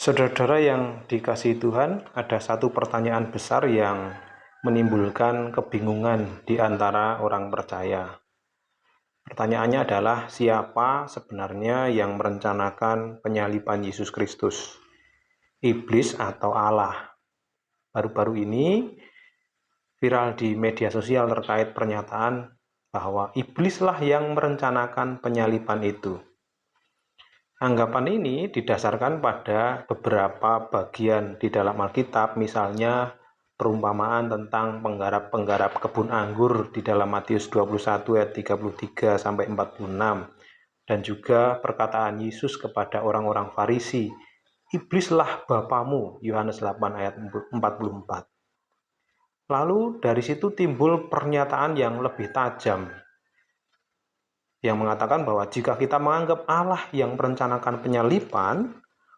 Saudara-saudara yang dikasihi Tuhan, ada satu pertanyaan besar yang menimbulkan kebingungan di antara orang percaya. Pertanyaannya adalah, siapa sebenarnya yang merencanakan penyaliban Yesus Kristus? Iblis atau Allah? Baru-baru ini viral di media sosial terkait pernyataan bahwa iblislah yang merencanakan penyaliban itu. Anggapan ini didasarkan pada beberapa bagian di dalam Alkitab, misalnya perumpamaan tentang penggarap-penggarap kebun anggur di dalam Matius 21 ayat 33 sampai 46, dan juga perkataan Yesus kepada orang-orang Farisi, "Iblislah bapamu," Yohanes 8 ayat 44. Lalu dari situ timbul pernyataan yang lebih tajam, yang mengatakan bahwa jika kita menganggap Allah yang merencanakan penyaliban,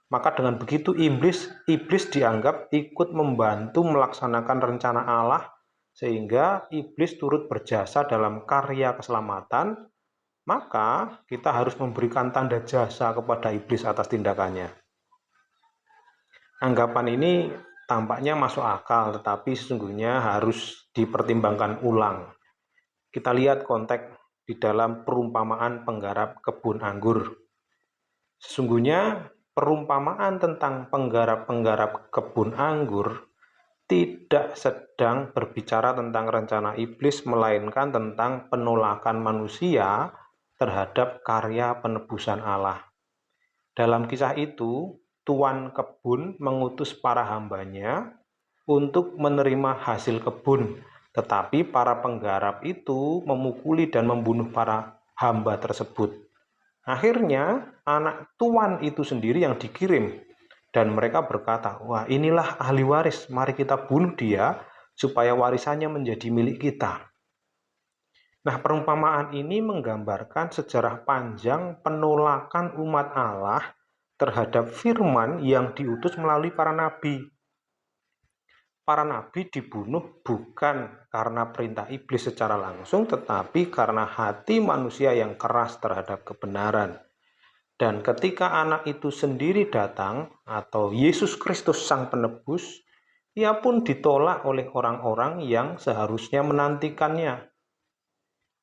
maka dengan begitu iblis dianggap ikut membantu melaksanakan rencana Allah, sehingga iblis turut berjasa dalam karya keselamatan. Maka kita harus memberikan tanda jasa kepada iblis atas tindakannya. Anggapan ini tampaknya masuk akal, tetapi sesungguhnya harus dipertimbangkan ulang. Kita lihat konteks di dalam perumpamaan penggarap kebun anggur. Sesungguhnya perumpamaan tentang penggarap-penggarap kebun anggur tidak sedang berbicara tentang rencana iblis, melainkan tentang penolakan manusia terhadap karya penebusan Allah. Dalam kisah itu, tuan kebun mengutus para hambanya untuk menerima hasil kebun, tetapi para penggarap itu memukuli dan membunuh para hamba tersebut. Akhirnya anak tuan itu sendiri yang dikirim, dan mereka berkata, "Wah, inilah ahli waris, mari kita bunuh dia supaya warisannya menjadi milik kita." Nah, perumpamaan ini menggambarkan sejarah panjang penolakan umat Allah terhadap firman yang diutus melalui para nabi. Para nabi dibunuh bukan karena perintah iblis secara langsung, tetapi karena hati manusia yang keras terhadap kebenaran. Dan ketika anak itu sendiri datang, atau Yesus Kristus Sang Penebus, ia pun ditolak oleh orang-orang yang seharusnya menantikannya.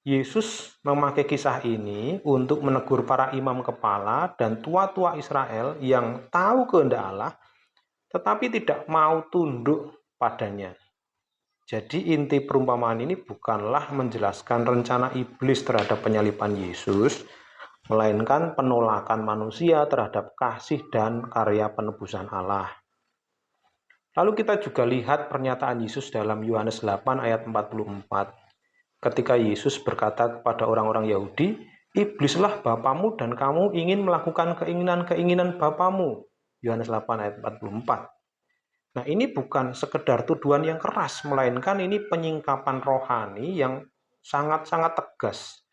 Yesus memakai kisah ini untuk menegur para imam kepala dan tua-tua Israel yang tahu kehendak Allah, tetapi tidak mau tunduk padanya. Jadi inti perumpamaan ini bukanlah menjelaskan rencana iblis terhadap penyaliban Yesus, melainkan penolakan manusia terhadap kasih dan karya penebusan Allah. Lalu kita juga lihat pernyataan Yesus dalam Yohanes 8 ayat 44. Ketika Yesus berkata kepada orang-orang Yahudi, "Iblislah bapamu dan kamu ingin melakukan keinginan-keinginan bapamu." Yohanes 8 ayat 44. Nah, ini bukan sekedar tuduhan yang keras, melainkan ini penyingkapan rohani yang sangat-sangat tegas.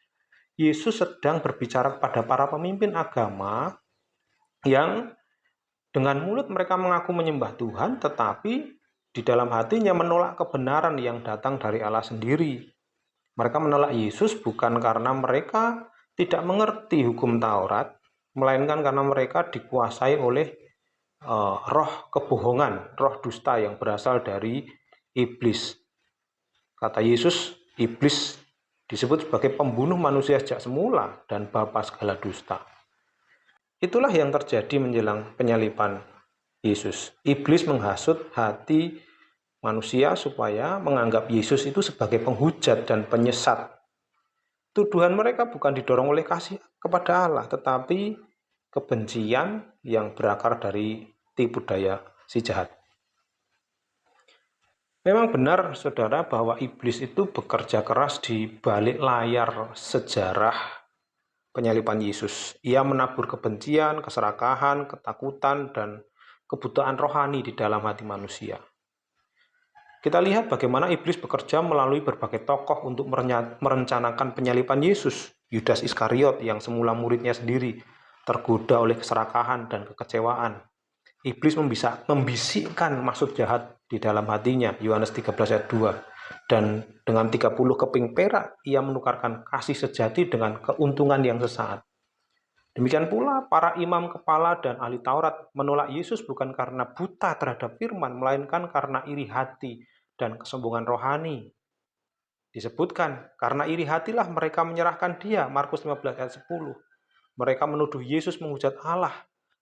Yesus sedang berbicara kepada para pemimpin agama yang dengan mulut mereka mengaku menyembah Tuhan, tetapi di dalam hatinya menolak kebenaran yang datang dari Allah sendiri. Mereka menolak Yesus bukan karena mereka tidak mengerti hukum Taurat, melainkan karena mereka dikuasai oleh roh kebohongan, roh dusta yang berasal dari iblis. Kata Yesus, iblis disebut sebagai pembunuh manusia sejak semula dan bapa segala dusta. Itulah yang terjadi menjelang penyaliban Yesus. Iblis menghasut hati manusia supaya menganggap Yesus itu sebagai penghujat dan penyesat. Tuduhan mereka bukan didorong oleh kasih kepada Allah, tetapi kebencian yang berakar dari tipu daya si jahat. Memang benar, saudara, bahwa iblis itu bekerja keras di balik layar sejarah penyaliban Yesus. Ia menabur kebencian, keserakahan, ketakutan, dan kebutaan rohani di dalam hati manusia. Kita lihat bagaimana iblis bekerja melalui berbagai tokoh untuk merencanakan penyaliban Yesus. Yudas Iskariot yang semula muridnya sendiri tergoda oleh keserakahan dan kekecewaan. Iblis membisikkan maksud jahat di dalam hatinya, Yohanes 13 ayat 2. Dan dengan 30 keping perak, ia menukarkan kasih sejati dengan keuntungan yang sesaat. Demikian pula para imam kepala dan ahli Taurat menolak Yesus bukan karena buta terhadap firman, melainkan karena iri hati dan kesombongan rohani. Disebutkan, karena iri hatilah mereka menyerahkan dia, Markus 15 ayat 10. Mereka menuduh Yesus menghujat Allah,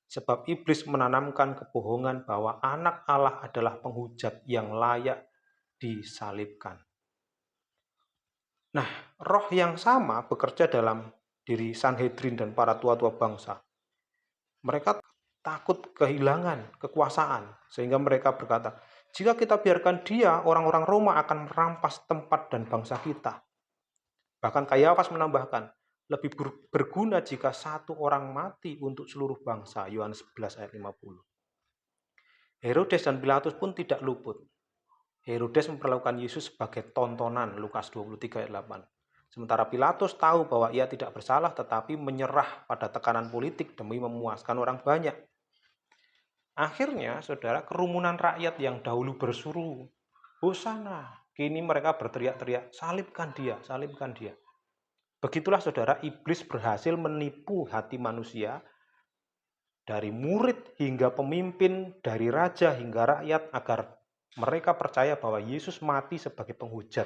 sebab iblis menanamkan kebohongan bahwa anak Allah adalah penghujat yang layak disalibkan. Nah, roh yang sama bekerja dalam diri Sanhedrin dan para tua-tua bangsa. Mereka takut kehilangan kekuasaan, sehingga mereka berkata, jika kita biarkan dia, orang-orang Roma akan merampas tempat dan bangsa kita. Bahkan Kayafas menambahkan, lebih berguna jika satu orang mati untuk seluruh bangsa, Yohanes 11 ayat 50. Herodes dan Pilatus pun tidak luput. Herodes memperlakukan Yesus sebagai tontonan, Lukas 23 ayat 8. Sementara Pilatus tahu bahwa ia tidak bersalah tetapi menyerah pada tekanan politik demi memuaskan orang banyak. Akhirnya, saudara, kerumunan rakyat yang dahulu berseru, Hosana, kini mereka berteriak-teriak, salibkan dia, salibkan dia. Begitulah saudara, iblis berhasil menipu hati manusia, dari murid hingga pemimpin, dari raja hingga rakyat, agar mereka percaya bahwa Yesus mati sebagai penghujat,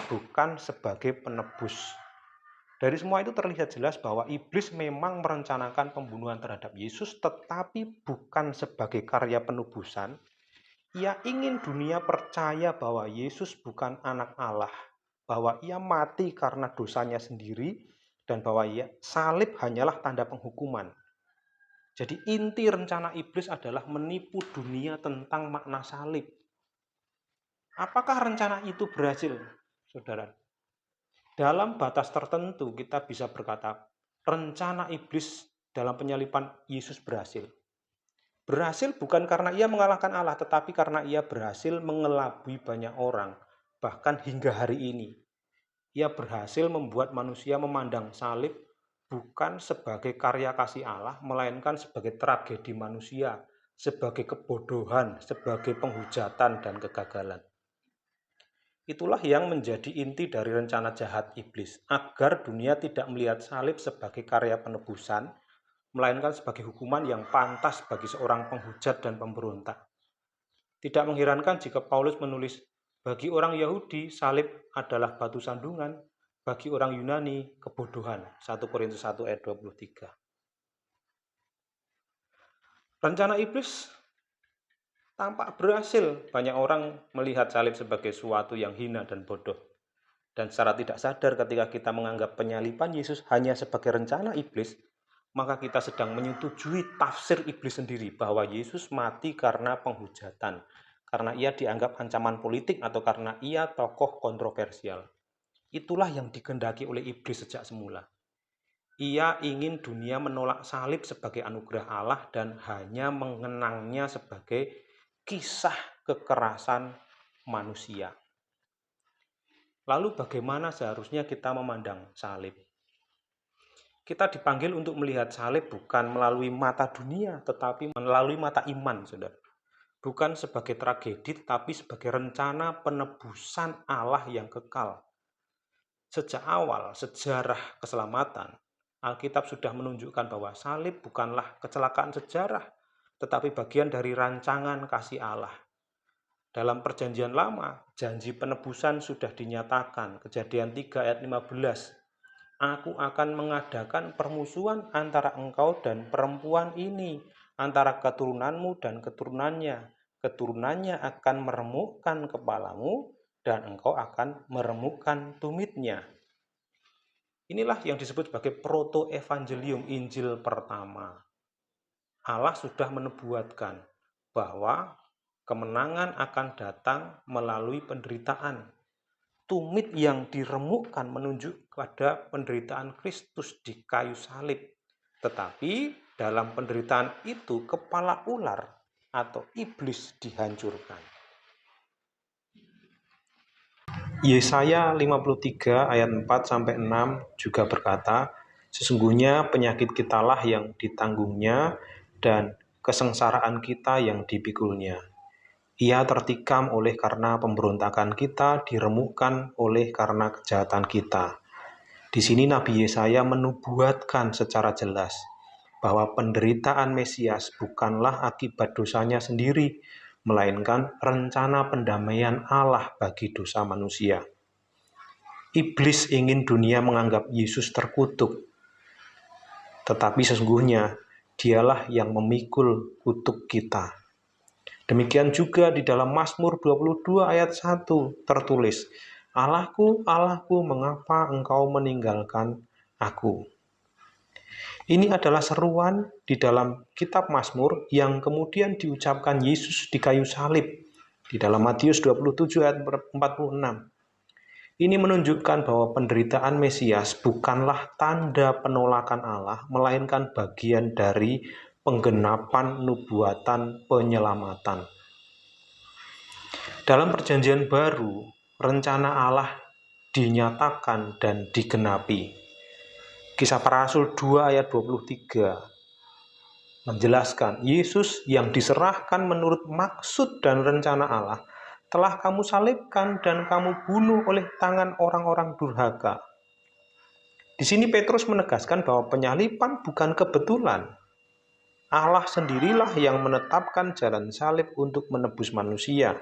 bukan sebagai penebus. Dari semua itu terlihat jelas bahwa iblis memang merencanakan pembunuhan terhadap Yesus, tetapi bukan sebagai karya penebusan. Ia ingin dunia percaya bahwa Yesus bukan anak Allah, bahwa ia mati karena dosanya sendiri, dan bahwa ia salib hanyalah tanda penghukuman. Jadi inti rencana iblis adalah menipu dunia tentang makna salib. Apakah rencana itu berhasil, saudara? Dalam batas tertentu kita bisa berkata, rencana iblis dalam penyaliban Yesus berhasil. Berhasil bukan karena ia mengalahkan Allah, tetapi karena ia berhasil mengelabui banyak orang, bahkan hingga hari ini. Ia berhasil membuat manusia memandang salib bukan sebagai karya kasih Allah, melainkan sebagai tragedi manusia, sebagai kebodohan, sebagai penghujatan dan kegagalan. Itulah yang menjadi inti dari rencana jahat iblis, agar dunia tidak melihat salib sebagai karya penebusan, melainkan sebagai hukuman yang pantas bagi seorang penghujat dan pemberontak. Tidak mengherankan jika Paulus menulis, bagi orang Yahudi salib adalah batu sandungan, bagi orang Yunani kebodohan. 1 Korintus 1 ayat 23. Rencana iblis tampak berhasil. Banyak orang melihat salib sebagai sesuatu yang hina dan bodoh. Dan secara tidak sadar ketika kita menganggap penyaliban Yesus hanya sebagai rencana iblis, maka kita sedang menyetujui tafsir iblis sendiri bahwa Yesus mati karena penghujatan, karena ia dianggap ancaman politik atau karena ia tokoh kontroversial. Itulah yang dikehendaki oleh iblis sejak semula. Ia ingin dunia menolak salib sebagai anugerah Allah dan hanya mengenangnya sebagai kisah kekerasan manusia. Lalu bagaimana seharusnya kita memandang salib? Kita dipanggil untuk melihat salib bukan melalui mata dunia, tetapi melalui mata iman, saudara. Bukan sebagai tragedi, tetapi sebagai rencana penebusan Allah yang kekal. Sejak awal sejarah keselamatan, Alkitab sudah menunjukkan bahwa salib bukanlah kecelakaan sejarah, tetapi bagian dari rancangan kasih Allah. Dalam perjanjian lama, janji penebusan sudah dinyatakan. Kejadian 3 ayat 15. Aku akan mengadakan permusuhan antara engkau dan perempuan ini, antara keturunanmu dan keturunannya. Keturunannya akan meremukkan kepalamu, dan engkau akan meremukkan tumitnya. Inilah yang disebut sebagai proto-evangelium, Injil pertama. Allah sudah menubuatkan bahwa kemenangan akan datang melalui penderitaan. Tumit yang diremukkan menunjuk pada penderitaan Kristus di kayu salib. Tetapi dalam penderitaan itu kepala ular atau iblis dihancurkan. Yesaya 53 ayat 4-6 juga berkata, sesungguhnya penyakit kitalah yang ditanggungnya dan kesengsaraan kita yang dipikulnya. Ia tertikam oleh karena pemberontakan kita, diremukkan oleh karena kejahatan kita. Di sini Nabi Yesaya menubuatkan secara jelas, bahwa penderitaan Mesias bukanlah akibat dosanya sendiri, melainkan rencana pendamaian Allah bagi dosa manusia. Iblis ingin dunia menganggap Yesus terkutuk, tetapi sesungguhnya dialah yang memikul kutuk kita. Demikian juga di dalam Mazmur 22 ayat 1 tertulis, "Allahku, Allahku, mengapa engkau meninggalkan aku?" Ini adalah seruan di dalam kitab Mazmur yang kemudian diucapkan Yesus di kayu salib di dalam Matius 27 ayat 46. Ini menunjukkan bahwa penderitaan Mesias bukanlah tanda penolakan Allah, melainkan bagian dari penggenapan nubuatan penyelamatan. Dalam Perjanjian Baru, rencana Allah dinyatakan dan digenapi. Kisah Para Rasul 2 ayat 23 menjelaskan, Yesus yang diserahkan menurut maksud dan rencana Allah telah kamu salibkan dan kamu bunuh oleh tangan orang-orang durhaka. Di sini Petrus menegaskan bahwa penyaliban bukan kebetulan. Allah sendirilah yang menetapkan jalan salib untuk menebus manusia.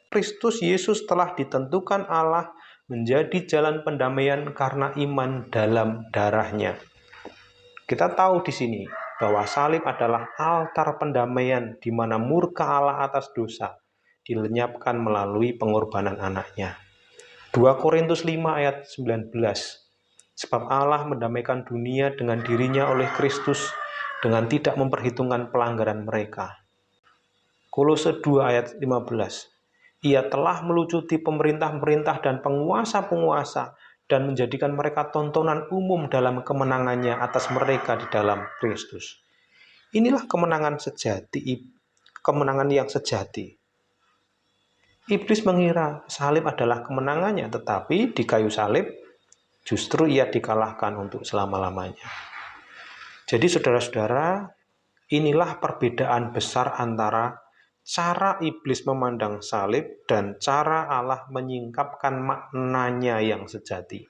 Kristus Yesus telah ditentukan Allah menjadi jalan pendamaian karena iman dalam darahnya. Kita tahu di sini bahwa salib adalah altar pendamaian di mana murka Allah atas dosa dilenyapkan melalui pengorbanan anaknya. 2 Korintus 5 ayat 19. Sebab Allah mendamaikan dunia dengan dirinya oleh Kristus dengan tidak memperhitungkan pelanggaran mereka. Kolose 2 ayat 15. Ia telah melucuti pemerintah-pemerintah dan penguasa-penguasa dan menjadikan mereka tontonan umum dalam kemenangannya atas mereka di dalam Kristus. Inilah kemenangan sejati, kemenangan yang sejati. Iblis mengira salib adalah kemenangannya, tetapi di kayu salib justru ia dikalahkan untuk selama-lamanya. Jadi saudara-saudara, inilah perbedaan besar antara cara iblis memandang salib dan cara Allah menyingkapkan maknanya yang sejati.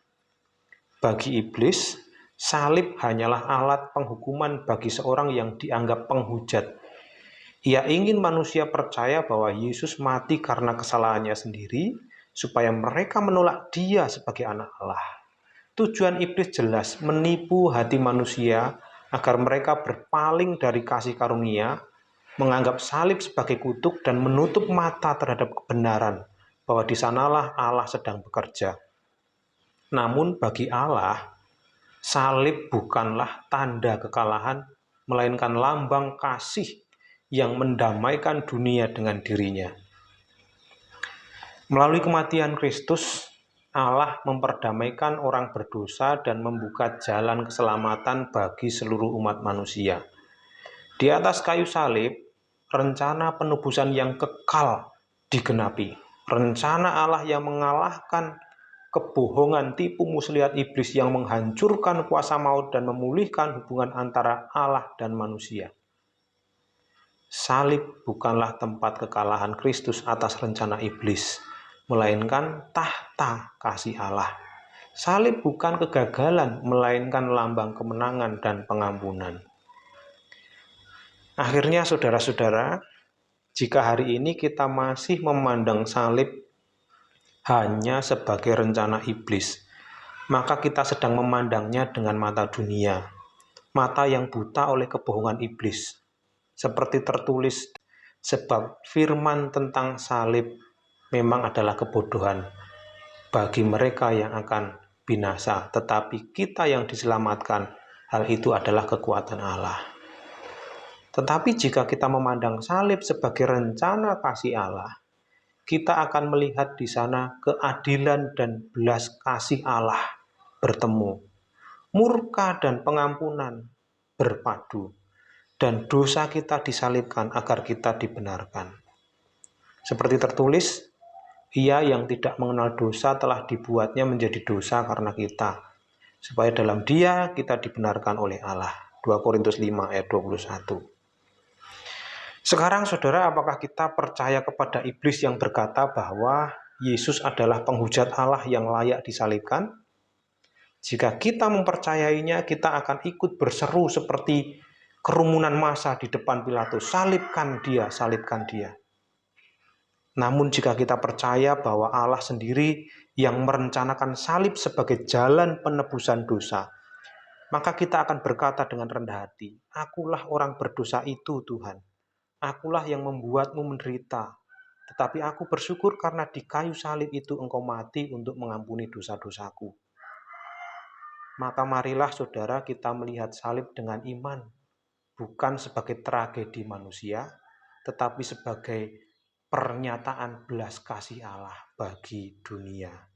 Bagi iblis, salib hanyalah alat penghukuman bagi seorang yang dianggap penghujat. Ia ingin manusia percaya bahwa Yesus mati karena kesalahannya sendiri, supaya mereka menolak Dia sebagai anak Allah. Tujuan iblis jelas menipu hati manusia agar mereka berpaling dari kasih karunia, menganggap salib sebagai kutuk dan menutup mata terhadap kebenaran bahwa di sanalah Allah sedang bekerja. Namun bagi Allah, salib bukanlah tanda kekalahan, melainkan lambang kasih yang mendamaikan dunia dengan dirinya. Melalui kematian Kristus, Allah memperdamaikan orang berdosa dan membuka jalan keselamatan bagi seluruh umat manusia. Di atas kayu salib, rencana penebusan yang kekal digenapi. Rencana Allah yang mengalahkan kebohongan tipu muslihat iblis yang menghancurkan kuasa maut dan memulihkan hubungan antara Allah dan manusia. Salib bukanlah tempat kekalahan Kristus atas rencana iblis, melainkan tahta kasih Allah. Salib bukan kegagalan, melainkan lambang kemenangan dan pengampunan. Akhirnya saudara-saudara, jika hari ini kita masih memandang salib hanya sebagai rencana iblis, maka kita sedang memandangnya dengan mata dunia, mata yang buta oleh kebohongan iblis. Seperti tertulis, sebab firman tentang salib memang adalah kebodohan bagi mereka yang akan binasa, tetapi kita yang diselamatkan, hal itu adalah kekuatan Allah. Tetapi jika kita memandang salib sebagai rencana kasih Allah, kita akan melihat di sana keadilan dan belas kasih Allah bertemu. Murka dan pengampunan berpadu, dan dosa kita disalibkan agar kita dibenarkan. Seperti tertulis, Ia yang tidak mengenal dosa telah dibuatnya menjadi dosa karena kita, supaya dalam Dia kita dibenarkan oleh Allah. 2 Korintus 5 ayat 21. Sekarang saudara, apakah kita percaya kepada iblis yang berkata bahwa Yesus adalah penghujat Allah yang layak disalibkan? Jika kita mempercayainya, kita akan ikut berseru seperti kerumunan massa di depan Pilatus, salibkan dia, salibkan dia. Namun jika kita percaya bahwa Allah sendiri yang merencanakan salib sebagai jalan penebusan dosa, maka kita akan berkata dengan rendah hati, akulah orang berdosa itu Tuhan, akulah yang membuatmu menderita, tetapi aku bersyukur karena di kayu salib itu engkau mati untuk mengampuni dosa-dosaku. Maka marilah saudara kita melihat salib dengan iman, bukan sebagai tragedi manusia, tetapi sebagai pernyataan belas kasih Allah bagi dunia.